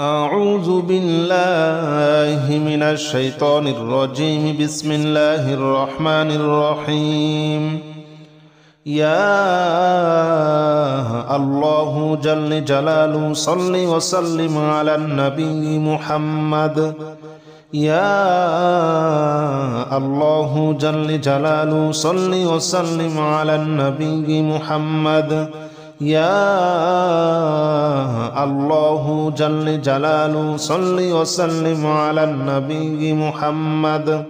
أعوذ بالله من الشيطان الرجيم. بسم الله الرحمن الرحيم. يا الله جل جلاله صل وسلم على النبي محمد. يا الله جل جلاله صل وسلم على النبي محمد. يا الله جل جلاله صل وسلم على النبي محمد.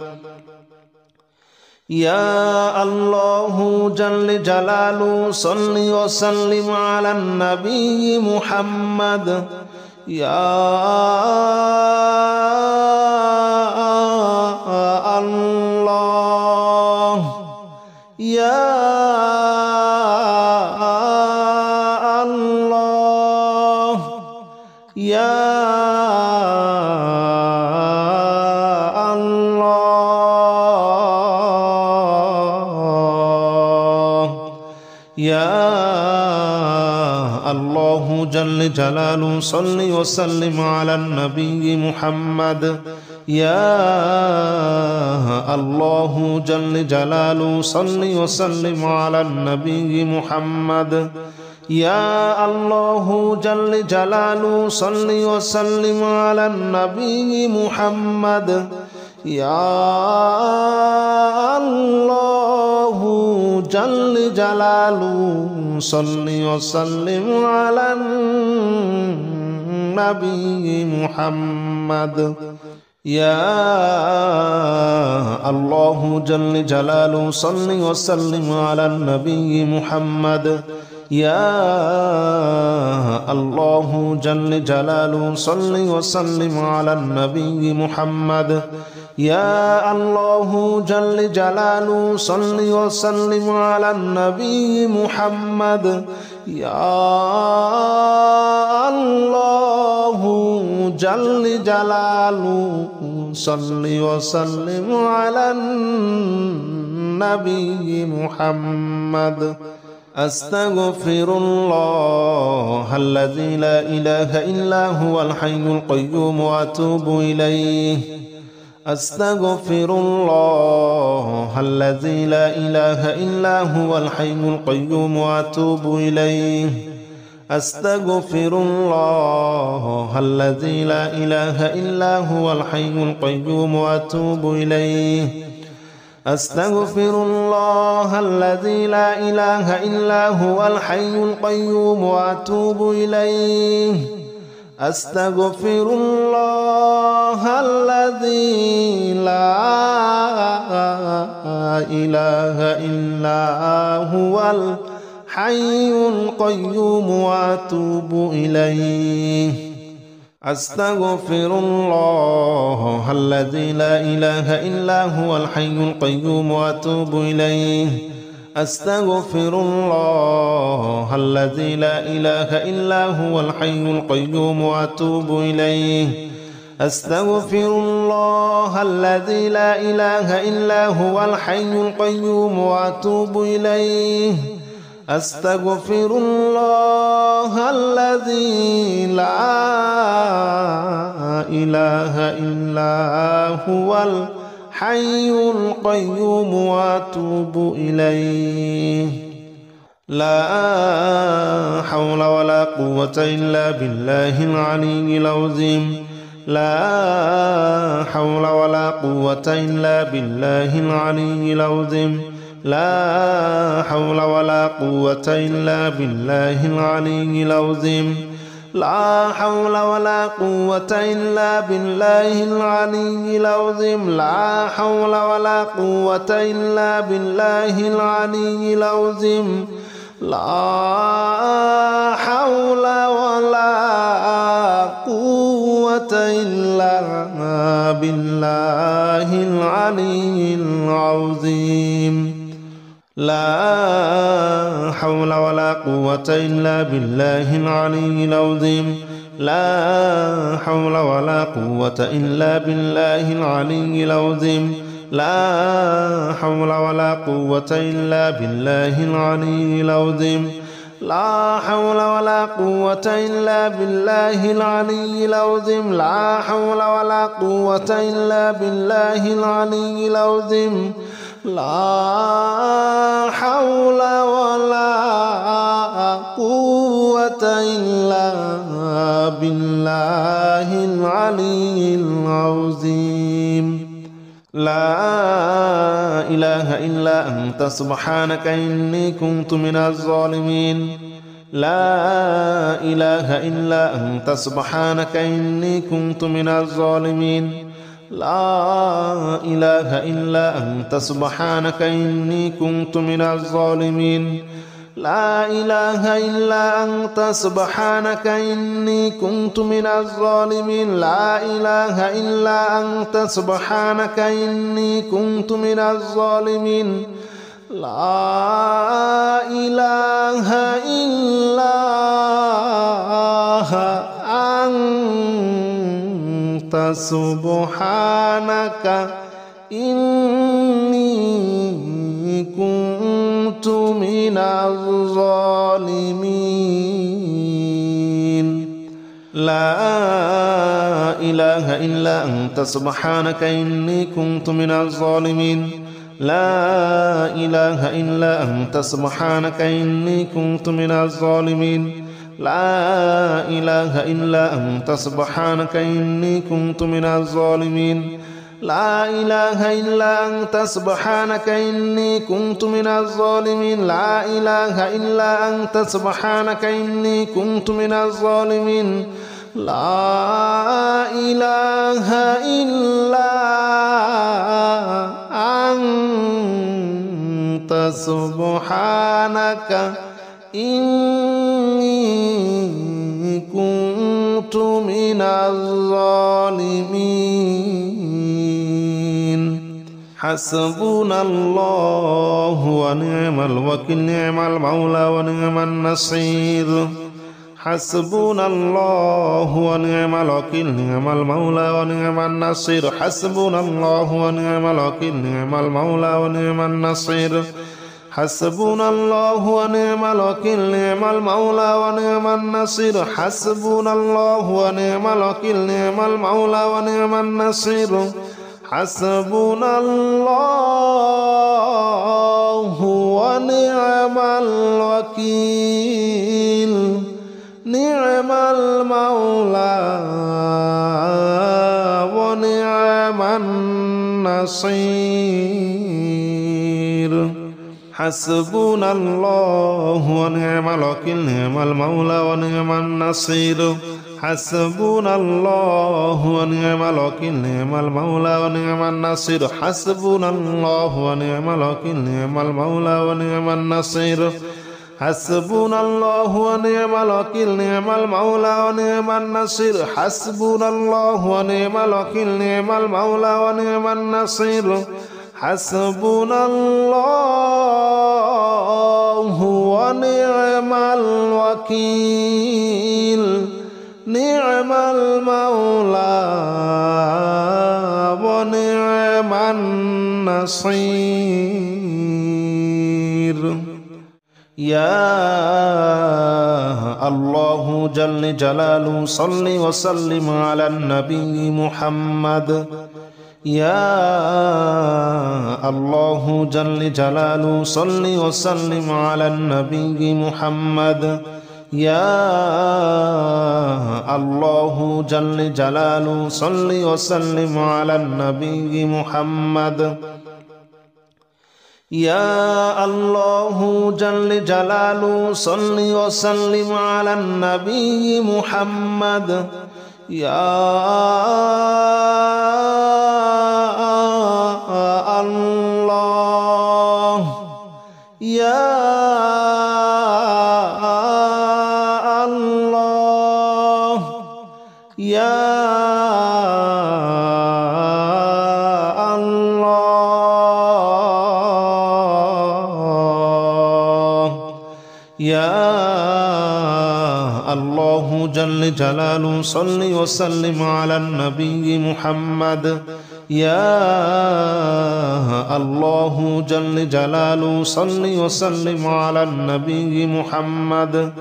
يا الله جل جلاله صل وسلم على النبي محمد. يا الله يا يا الله يا الله جل جلاله صل وسلم على النبي محمد. يا الله جل جلاله صل وسلم على النبي محمد. يا الله جل جلاله صل وسلم على النبي محمد. يا الله جل جلاله صل وسلم على النبي محمد. يا الله جل جلاله صل وسلم على النبي محمد. يا الله جل جلاله صل وسلم على النبي محمد. يا الله جل جلاله صل وسلم على النبي محمد. يا الله جل جلاله صل وسلم على النبي محمد. أستغفر الله الذي لا إله إلا هو الحي القيوم وأتوب إليه. أستغفر الله الذي لا إله إلا هو الحي القيوم وأتوب إليه. أستغفر الله الذي لا إله إلا هو الحي القيوم وأتوب إليه. أستغفر الله الذي لا إله إلا هو الحي القيوم وأتوب إليه. أستغفر الله الذي لا إله إلا هو الحي القيوم وأتوب إليه. أستغفر الله الذي لا إله إلا هو الحي القيوم وأتوب إليه. أستغفر الله الذي لا إله إلا هو الحي القيوم وأتوب إليه. أستغفر الله الذي لا إله إلا هو الحي القيوم وأتوب إليه. أستغفر الله الذي لا إله إلا هو الحي القيوم وأتوب إليه. لا حول ولا قوة إلا بالله العلي العظيم. لا حول ولا قوة إلا بالله العلي العظيم. لا حول ولا قوة إلا بالله العلي العظيم. لا حول ولا قوة إلا بالله العلي العظيم. لا حول ولا قوة إلا بالله العلي العظيم. لا حول ولا قوة إلا بالله العلي العظيم. لا حول ولا قوة إلا بالله العلي العظيم. لا حول ولا قوة إلا بالله العلي العظيم. لا حول ولا قوة إلا بالله العلي العظيم. لا حول ولا قوة إلا بالله العلي العظيم لا حول ولا قوة إلا بالله العلي العظيم لا حول ولا قوة إلا بالله العلي العظيم لا إله إلا أنت سبحانك إني كنت من الظالمين لا إله إلا أنت سبحانك إني كنت من الظالمين لا إله إلا أنت سبحانك إني كنت من الظالمين لا إله إلا أنت سبحانك إني كنت من الظالمين لا إله إلا أنت سبحانك إني كنت من الظالمين لا إله إلا أنت سبحانك إني كنت من الظالمين لا إله إلا أنت سبحانك إني كنت من الظالمين لا إله إلا أنت سبحانك إني كنت من الظالمين لا إله إلا أنت سبحانك إني كنت من الظالمين لا إله إلا أنت سبحانك إني كنت من الظالمين لا إله إلا أنت سبحانك إني كنت من الظالمين لا إله إلا أنت سبحانك إني كنت من الظالمين حسبنا الله ونعم الوكيل نعم المولى ونعم النصير حسبنا الله ونعم الوكيل نعم المولى ونعم النصير حسبنا الله ونعم الوكيل نعم المولى ونعم النصير حسبنا الله ونعم الوكيل نعم المولى ونعم النصير حسبنا الله ونعم الوكيل نعم المولى ونعم النصير حسبنا الله ونعم الوكيل نعم المولى ونعم النصير حسبنا الله ونعم الوكيل نعم المولى ونعم النصير حسبنا الله ونعم الوكيل نعم المولى ونعم النصير حسبنا الله ونعم الوكيل نعم المولى ونعم النصير حسبنا الله ونعم الوكيل نعم المولى ونعم النصير حسبنا الله ونعم الوكيل نعم المولى ونعم النصير حسبنا الله ونعم الوكيل نعم المولى ونعم النصير يا الله جل جلاله صل وسلم على النبي محمد يا الله جل جلاله صل وسلم على النبي محمد يا الله جل جلاله صل وسلم على النبي محمد يا الله جل جلاله صل وسلم على النبي محمد يا الله يا الله يا يا الله جل جلاله صل وسلم على النبي محمد يا الله جل جلاله صل وسلم على النبي محمد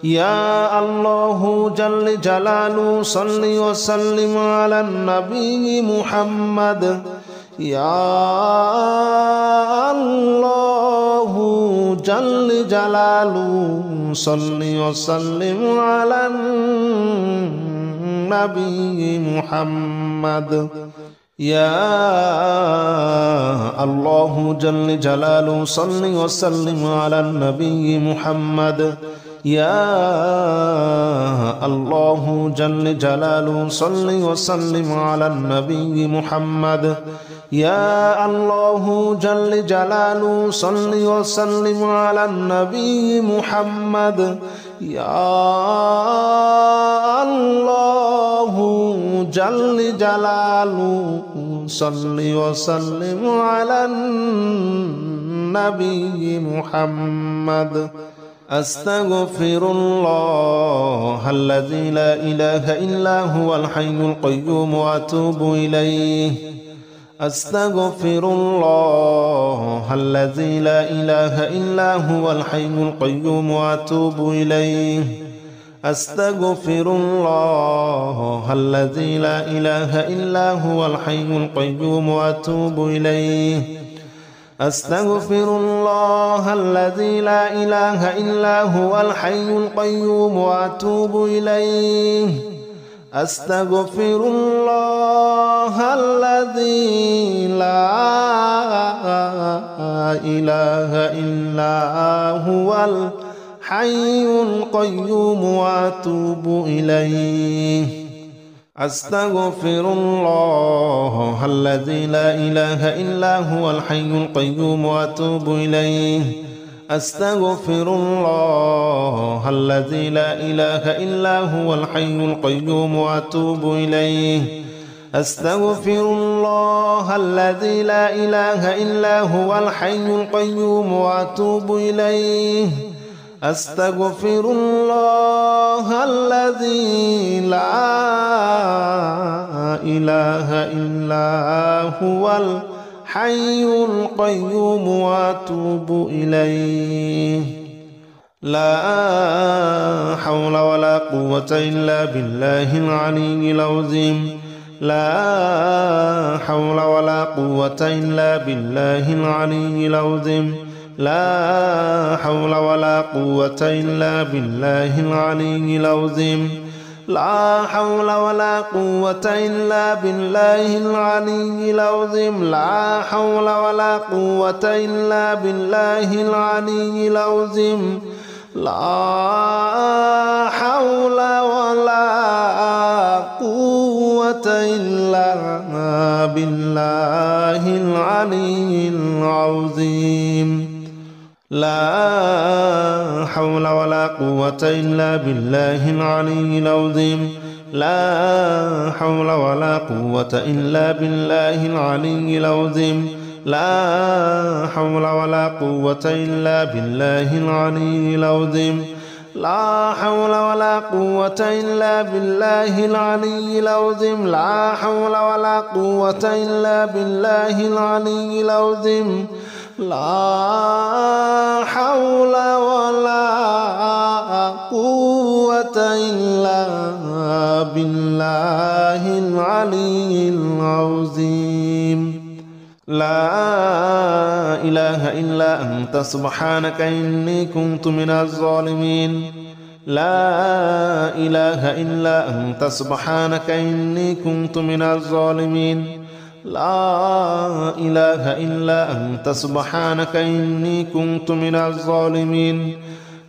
يا الله جل جلاله صل وسلم على النبي محمد يا الله جل جلاله صل وسلم على النبي محمد يا الله جل جلاله صل وسلم على النبي محمد يا الله جل جلاله صل وسلم على النبي محمد يا الله جل جلاله صل وسلم على النبي محمد يا الله جل جلاله صل وسلم على النبي محمد أستغفر الله الذي لا إله إلا هو الحي القيوم وأتوب إليه أستغفر الله الذي لا إله إلا هو الحي القيوم وأتوب إليه أستغفر الله الذي لا إله إلا هو الحي القيوم وأتوب إليه أستغفر الله الذي لا إله إلا هو الحي القيوم وأتوب إليه أستغفر الله الذي لا إله إلا هو الحي القيوم وأتوب إليه أستغفر الله الذي لا إله إلا هو الحي القيوم وأتوب إليه أستغفر الله الذي لا إله إلا هو الحي القيوم وأتوب إليه أستغفر الله الذي لا إله إلا هو الحي القيوم وأتوب إليه أستغفر الله الذي لا إله إلا هو الحي القيوم وأتوب إليه لا حول ولا قوة إلا بالله العلي العظيم لا حول ولا قوة إلا بالله العلي العظيم لا حول ولا قوة إلا بالله العلي العظيم لا حول ولا قوة إلا بالله العلي العظيم لا حول ولا قوة إلا بالله العلي العظيم لا حول ولا قوة إلا بالله العلي العظيم لا حول ولا قوة إلا بالله العلي العظيم لا حول ولا قوة إلا بالله العلي العظيم لا حول ولا قوة إلا بالله العلي العظيم لا حول ولا قوة إلا بالله العلي العظيم لا حول ولا قوة إلا بالله العلي العظيم لا حول ولا قوة إلا بالله العلي العظيم لا إله إلا أنت سبحانك إني كنت من الظالمين لا إله إلا أنت سبحانك إني كنت من الظالمين لا إله إلا أنت سبحانك إني كنت من الظالمين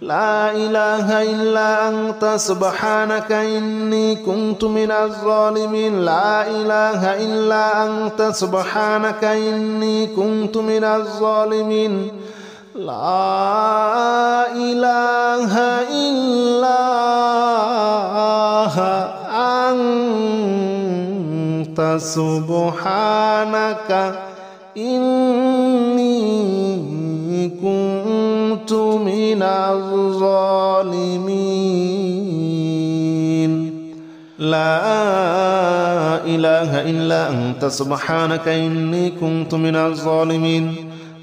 لا إله إلا أنت سبحانك إني كنت من الظالمين لا إله إلا أنت سبحانك إني كنت من الظالمين لا إله إلا أنت سبحانك إني كنت من الظالمين لا إله إلا أنت سبحانك إني كنت من الظالمين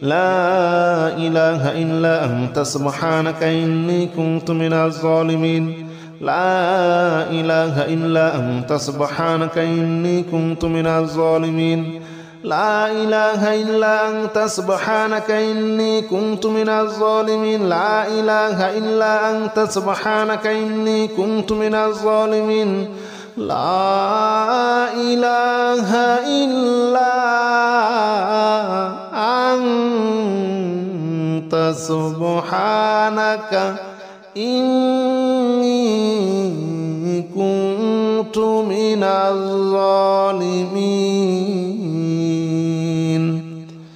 لا إله إلا أنت سبحانك إني كنت من الظالمين لا إله إلا أنت سبحانك إني كنت من الظالمين لا إله إلا أنت سبحانك إني كنت من الظالمين لا إله إلا أنت سبحانك إني كنت من الظالمين لا إله إلا أنت سبحانك إني كنت من الظالمين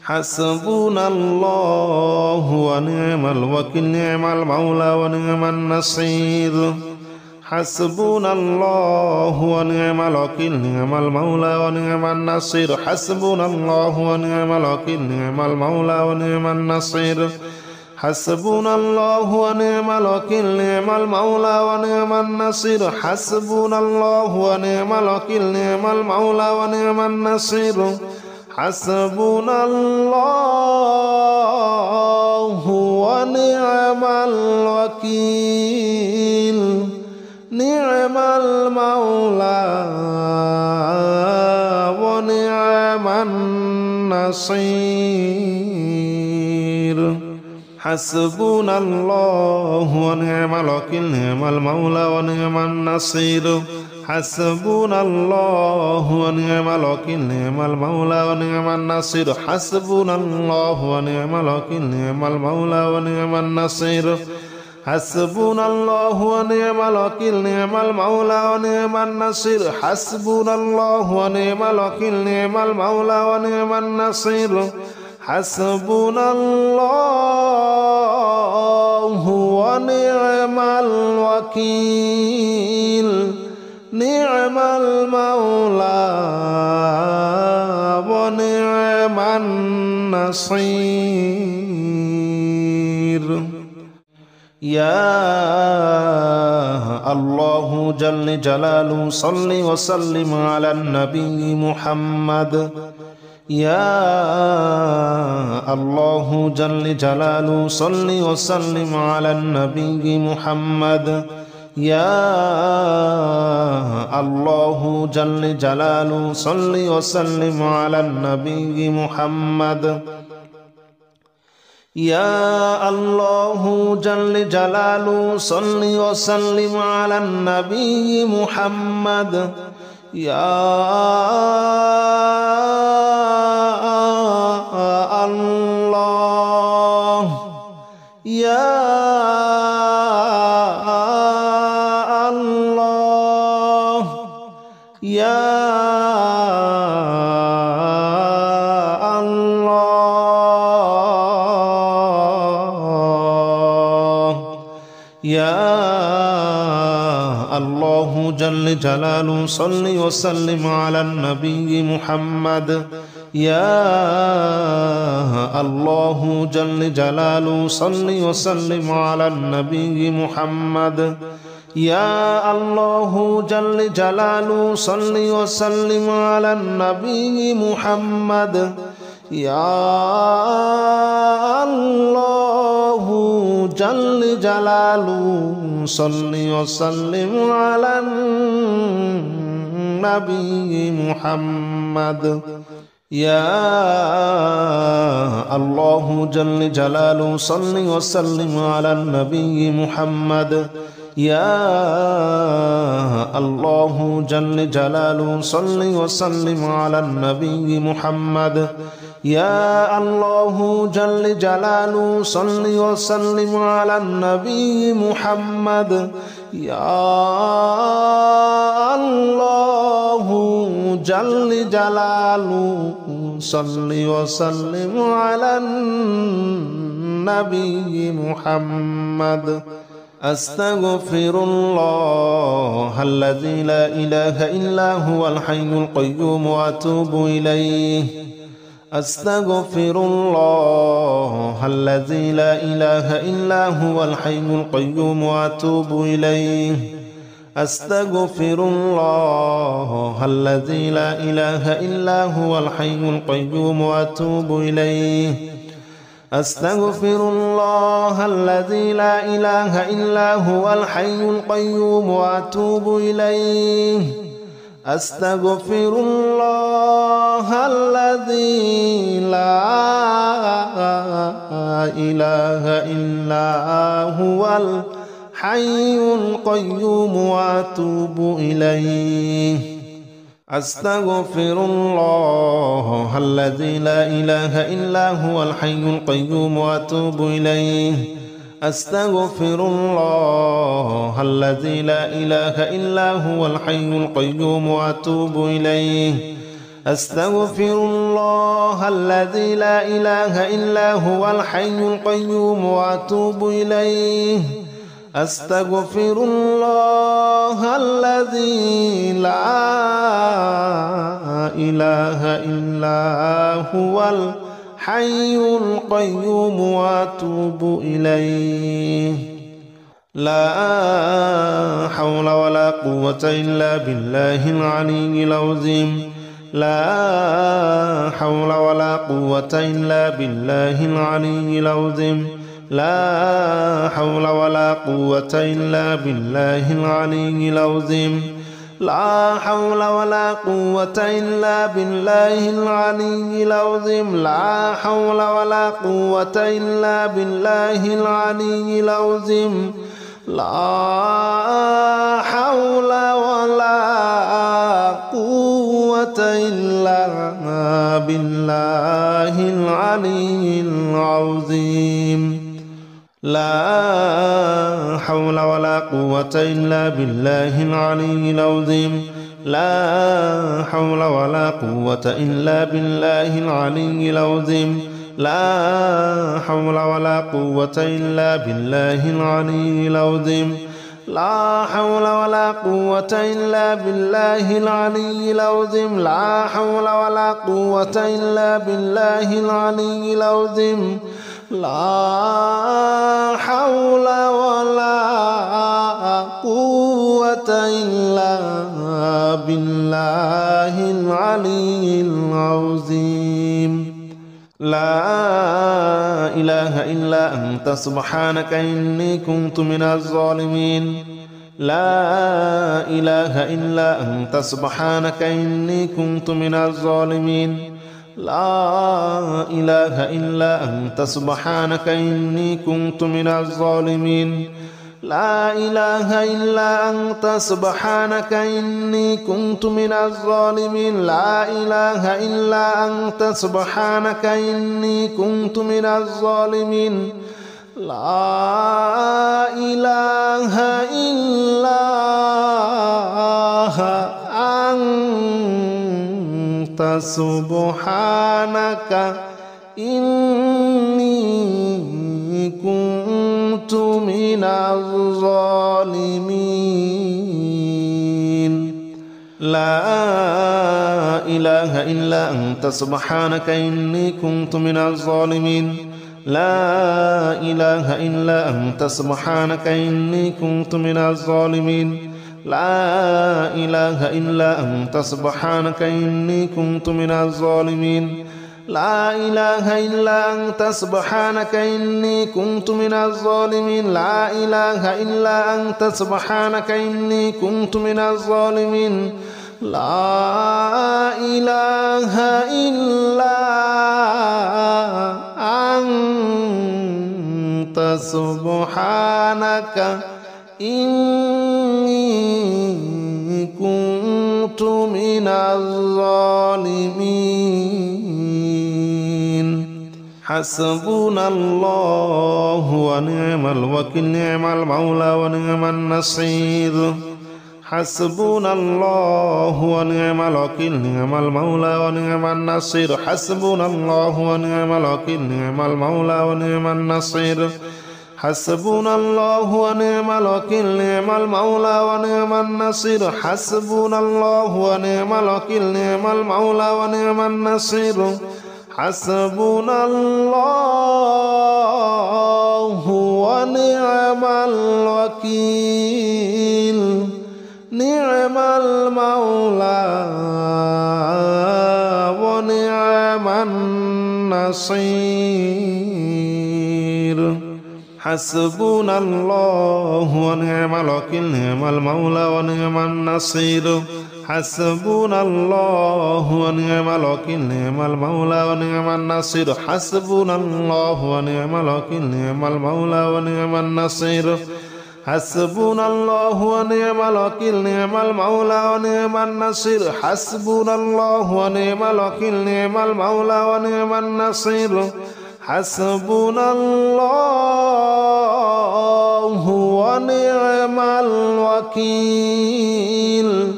حسبنا الله ونعم الوكيل نعم المولى ونعم النصير حسبنا الله ونعم الوكيل نعم المولى ونعم النصير حسبنا الله ونعم الوكيل نعم المولى ونعم النصير حسبنا الله ونعم الوكيل نعم المولى ونعم النصير حسبنا الله ونعم الوكيل نعم المولى ونعم النصير حسبنا الله ونعم الوكيل نعم المولى ونعم النصير حسبنا الله ونعم الوكيل نعم المولى ونعم النصير حسبنا الله ونعم الوكيل نعم المولى ونعم النصير حسبنا الله ونعم الوكيل نعم المولى ونعم النصير حسبنا الله ونعم الوكيل نعم المولى ونعم النصير حسبنا الله ونعم الوكيل نعم المولى ونعم النصير حسبنا الله ونعم الوكيل نعم المولى ونعم النصير يا الله جل جلاله صل وسلم على النبي محمد يا الله جل جلاله صل وسلم على النبي محمد يا الله جل جلاله صل وسلم على النبي محمد يا الله جل جلاله صل وسلم على النبي محمد يا الله يا الله يا يا الله جل جلاله صل وسلم على النبي محمد يا الله جل جلاله صل وسلم على النبي محمد يا الله جل جلاله صل وسلم على النبي محمد يا الله جل جلاله صل وسلم على النبي محمد يا الله جل جلاله صل وسلم على النبي محمد يا الله جل جلاله صل وسلم على النبي محمد يا الله جل جلاله صل وسلم على النبي محمد يا الله جل جلاله صل وسلم على النبي محمد أستغفر الله الذي لا إله إلا هو الحي القيوم وأتوب إليه أستغفر الله الذي لا إله إلا هو الحي القيوم وأتوب إليه أستغفر الله الذي لا إله إلا هو الحي القيوم وأتوب إليه أستغفر الله الذي لا إله إلا هو الحي القيوم وأتوب إليه أستغفر الله الذي لا إله إلا هو الحي القيوم وأتوب إليه أستغفر الله الذي لا إله إلا هو الحي القيوم وأتوب إليه أستغفر الله الذي لا إله إلا هو الحي القيوم وأتوب إليه أستغفر الله الذي لا إله إلا هو الحي القيوم وأتوب إليه أستغفر الله الذي لا إله إلا هو الحي القيوم وأتوب إليه لا حول ولا قوة إلا بالله العلي العظيم لا حول ولا قوة إلا بالله العلي العظيم لا حول ولا قوة إلا بالله العلي العظيم لا حول ولا قوة إلا بالله العلي العظيم لا حول ولا قوة إلا بالله العلي العظيم لا حول ولا قوة إلا بالله العلي العظيم لا حول ولا قوة إلا بالله العلي العظيم لا حول ولا قوة إلا بالله العلي العظيم لا حول ولا قوة إلا بالله العلي العظيم لا حول ولا قوة إلا بالله العلي العظيم لا حول ولا قوة إلا بالله العلي العظيم لا حول ولا قوة إلا بالله العلي العظيم لا إله إلا أنت سبحانك إني كنت من الظالمين لا إله إلا أنت سبحانك إني كنت من الظالمين لا إله إلا أنت سبحانك إني كنت من الظالمين لا إله إلا أنت سبحانك إني كنت من الظالمين لا إله إلا أنت سبحانك إني كنت من الظالمين لا إله إلا أنت سبحانك إني كنت من الظالمين لا إله إلا أنت سبحانك إني كنت من الظالمين لا إله إلا أنت سبحانك إني كنت من الظالمين لا إله إلا أنت سبحانك إني كنت من الظالمين لا إله إلا أنت سبحانك إني كنت من الظالمين لا إله إلا أنت سبحانك إني كنت من الظالمين لا إله إلا أنت سبحانك إني كنت من الظالمين حسبنا الله ونعم الوكيل نعم المولى ونعم النصير حسبنا الله ونعم الوكيل نعم المولى ونعم النصير حسبنا الله ونعم الوكيل نعم المولى ونعم النصير حسبنا الله ونعم الوكيل نعم المولى ونعم النصير حسبنا الله ونعم الوكيل نعم المولى ونعم النصير حسبنا الله ونعم الوكيل نعم المولى ونعم النصير حسبنا الله ونعم الوكيل نعم المولى ونعم النصير حسبنا الله ونعم الوكيل نعم المولى ونعم النصير حسبنا الله ونعم الوكيل نعم المولى ونعم النصير حسبنا الله ونعم الوكيل نعم المولى ونعم النصير حسبنا الله ونعم الوكيل نعم المولى ونعم النصير حسبنا الله ونعم الوكيل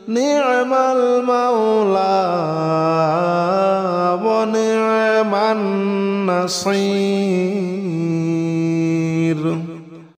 نعم المولى ونعم النصير